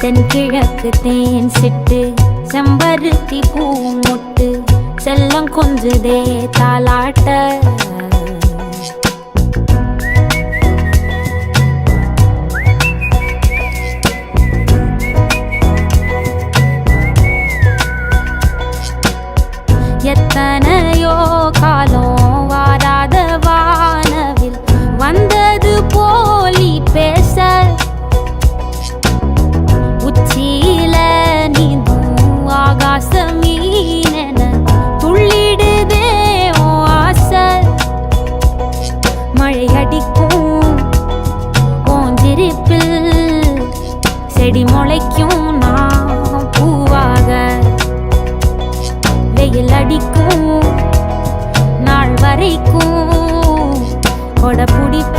தென்கிழக்கு தேன் சிட்டு செம்பருத்தி பூ முட்டு செல்லம் கொஞ்சுதே தாலாட்ட எத்தனையோ காலம் வாராத வானவில் வந்தது போலி பேச உச்சியில நீந்தும் ஆகாச மீனென துள்ளிடுதே ஆசை மழை அடிக்கும் ஓஞ்சிருப்பில் செடி முளைக்கும் நான் பூவாக வெயில் அடிக்கும் நாள் வரைக்கும் கொடை பிடிப்ப